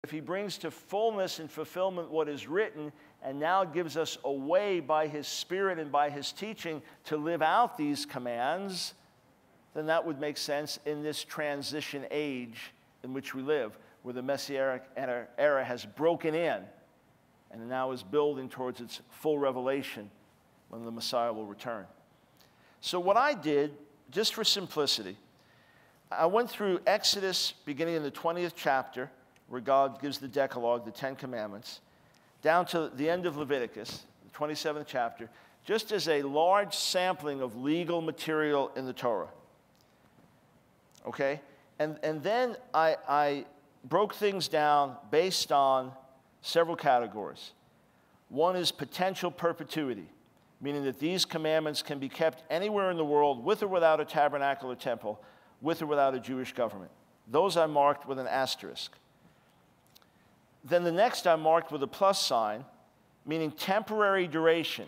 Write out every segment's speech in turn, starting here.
if he brings to fullness and fulfillment what is written, and now gives us a way by his Spirit and by his teaching to live out these commands, then that would make sense in this transition age in which we live, where the Messianic era has broken in and now is building towards its full revelation when the Messiah will return. So what I did, just for simplicity, I went through Exodus, beginning in the 20th chapter, where God gives the Decalogue, the Ten Commandments, down to the end of Leviticus, the 27th chapter, just as a large sampling of legal material in the Torah. Okay? And then I broke things down based on several categories. One is potential perpetuity, meaning that these commandments can be kept anywhere in the world with or without a tabernacle or temple, with or without a Jewish government. Those I marked with an asterisk. Then the next I marked with a plus sign, meaning temporary duration,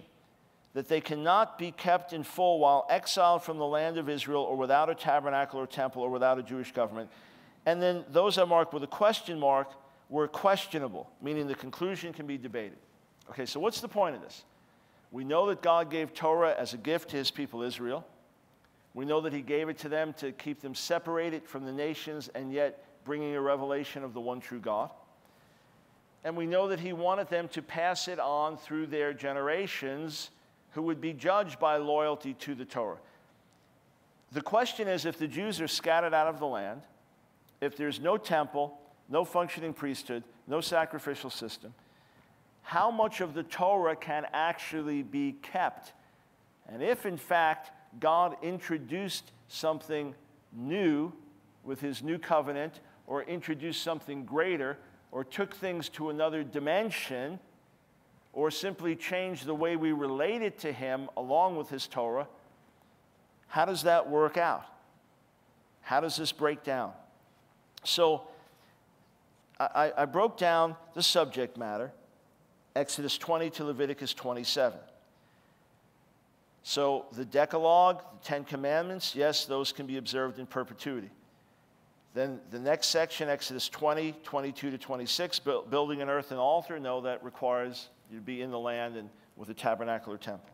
that they cannot be kept in full while exiled from the land of Israel or without a tabernacle or temple or without a Jewish government. And then those I marked with a question mark were questionable, meaning the conclusion can be debated. Okay, so what's the point of this? We know that God gave Torah as a gift to his people Israel. We know that he gave it to them to keep them separated from the nations and yet bringing a revelation of the one true God. And we know that he wanted them to pass it on through their generations who would be judged by loyalty to the Torah. The question is, if the Jews are scattered out of the land, if there's no temple, no functioning priesthood, no sacrificial system, how much of the Torah can actually be kept? And if, in fact, God introduced something new with his new covenant, or introduced something greater, or took things to another dimension, or simply changed the way we related to him along with his Torah, how does that work out? How does this break down? So I broke down the subject matter, Exodus 20 to Leviticus 27. So the Decalogue, the Ten Commandments, yes, those can be observed in perpetuity. Then the next section, Exodus 20, 22 to 26, building an earthen altar, no, that requires you to be in the land and with a tabernacle or temple.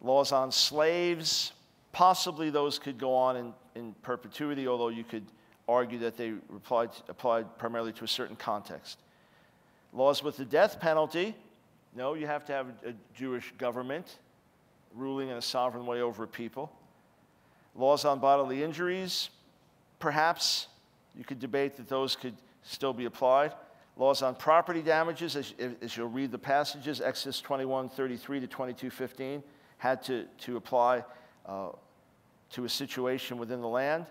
Laws on slaves, possibly those could go on in perpetuity, although you could argue that they applied primarily to a certain context. Laws with the death penalty, no, you have to have a Jewish government ruling in a sovereign way over a people. Laws on bodily injuries, perhaps you could debate that those could still be applied. Laws on property damages, as you'll read the passages, Exodus 21:33 to 22:15, had to apply to a situation within the land.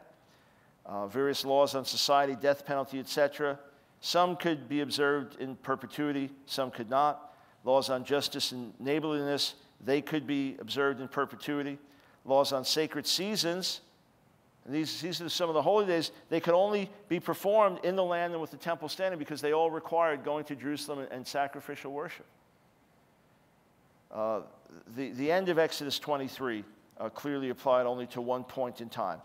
Various laws on society, death penalty, etc. Some could be observed in perpetuity, some could not. Laws on justice and neighborliness, they could be observed in perpetuity. Laws on sacred seasons, and these are some of the holy days, they could only be performed in the land and with the temple standing because they all required going to Jerusalem and sacrificial worship. The end of Exodus 23 clearly applied only to one point in time.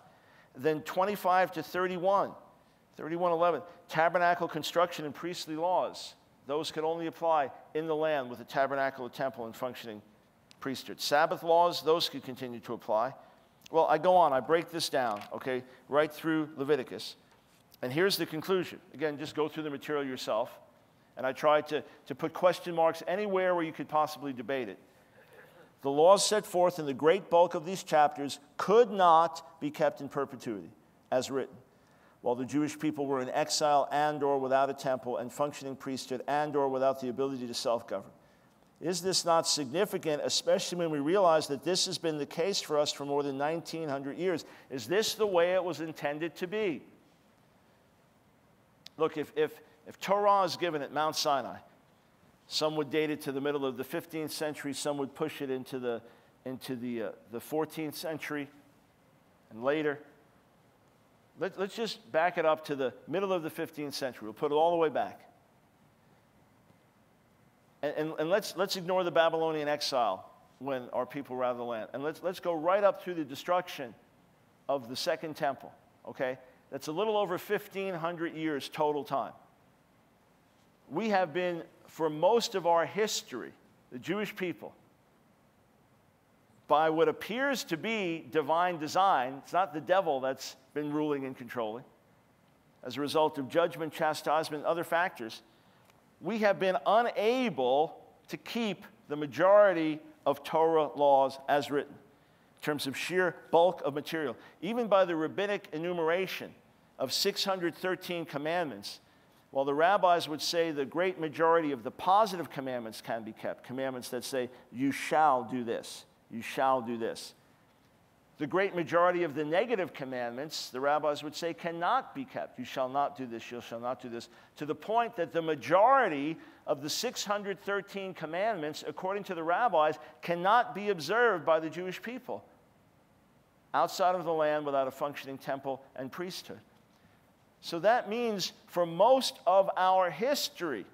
Then 25 to 31:11, tabernacle construction and priestly laws. Those could only apply in the land with a tabernacle, a temple, and functioning priesthood. Sabbath laws, those could continue to apply. Well, I go on, I break this down, okay, right through Leviticus. And here's the conclusion. Again, just go through the material yourself. And I tried to put question marks anywhere where you could possibly debate it. The laws set forth in the great bulk of these chapters could not be kept in perpetuity, as written, while the Jewish people were in exile and or without a temple and functioning priesthood and or without the ability to self-govern. Is this not significant, especially when we realize that this has been the case for us for more than 1,900 years? Is this the way it was intended to be? Look, if Torah is given at Mount Sinai, some would date it to the middle of the 15th century, some would push it into the 14th century and later. Let's just back it up to the middle of the 15th century. We'll put it all the way back. And let's ignore the Babylonian exile when our people were out of the land. And let's go right up through the destruction of the Second Temple, okay? That's a little over 1,500 years total time. we have been, for most of our history, the Jewish people, by what appears to be divine design, it's not the devil that's been ruling and controlling, as a result of judgment, chastisement, and other factors, we have been unable to keep the majority of Torah laws as written, in terms of sheer bulk of material. Even by the rabbinic enumeration of 613 commandments, while the rabbis would say the great majority of the positive commandments can be kept, commandments that say, you shall do this, you shall do this. The great majority of the negative commandments, the rabbis would say, cannot be kept. You shall not do this, you shall not do this, to the point that the majority of the 613 commandments, according to the rabbis, cannot be observed by the Jewish people outside of the land without a functioning temple and priesthood. So that means for most of our history,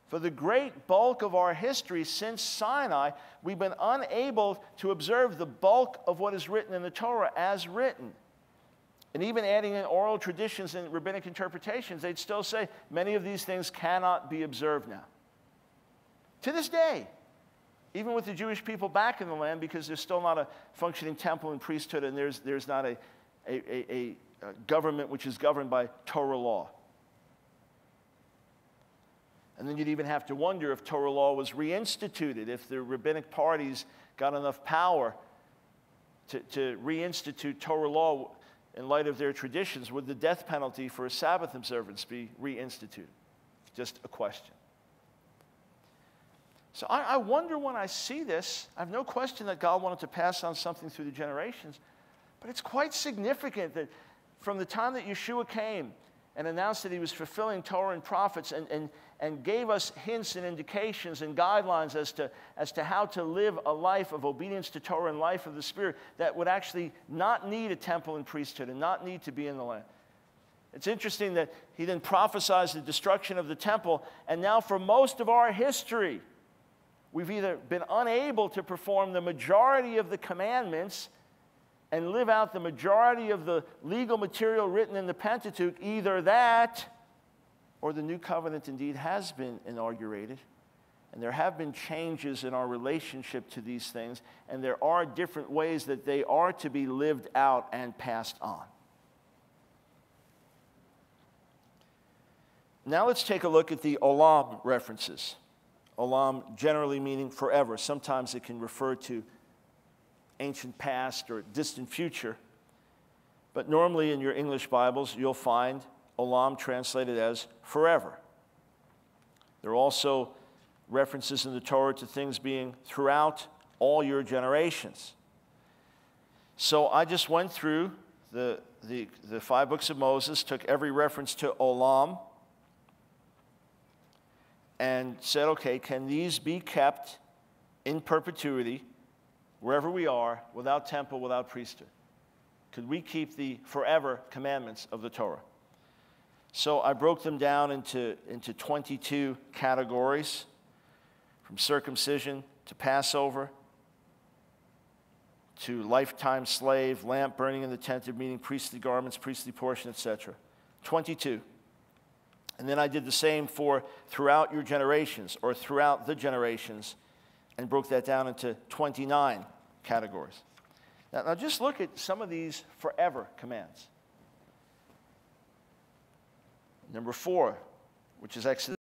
for the great bulk of our history since Sinai, we've been unable to observe the bulk of what is written in the Torah as written. And even adding in oral traditions and rabbinic interpretations, they'd still say many of these things cannot be observed now. To this day, even with the Jewish people back in the land, because there's still not a functioning temple and priesthood, and there's not a government which is governed by Torah law. And then you'd even have to wonder if Torah law was reinstituted, if the rabbinic parties got enough power to reinstitute Torah law in light of their traditions. Would the death penalty for a Sabbath observance be reinstituted? Just a question. So I wonder when I see this, I have no question that God wanted to pass on something through the generations, but it's quite significant that from the time that Yeshua came and announced that he was fulfilling Torah and prophets and gave us hints and indications and guidelines as to how to live a life of obedience to Torah and life of the Spirit that would actually not need a temple and priesthood and not need to be in the land. It's interesting that he then prophesies the destruction of the temple, and now for most of our history, we've either been unable to perform the majority of the commandments and live out the majority of the legal material written in the Pentateuch, either that or the new covenant indeed has been inaugurated. And there have been changes in our relationship to these things, and there are different ways that they are to be lived out and passed on. Now let's take a look at the olam references. Olam generally meaning forever. Sometimes it can refer to ancient past or distant future. But normally in your English Bibles, you'll find olam translated as forever. There are also references in the Torah to things being throughout all your generations. So I just went through the 5 books of Moses, took every reference to olam, and said, okay, can these be kept in perpetuity wherever we are, without temple, without priesthood? Could we keep the forever commandments of the Torah? So I broke them down into 22 categories, from circumcision to Passover, to lifetime slave, lamp burning in the tent of meeting, priestly garments, priestly portion, etc. 22. And then I did the same for throughout your generations, or throughout the generations, and broke that down into 29 categories. Now just look at some of these forever commands. Number 4, which is Exodus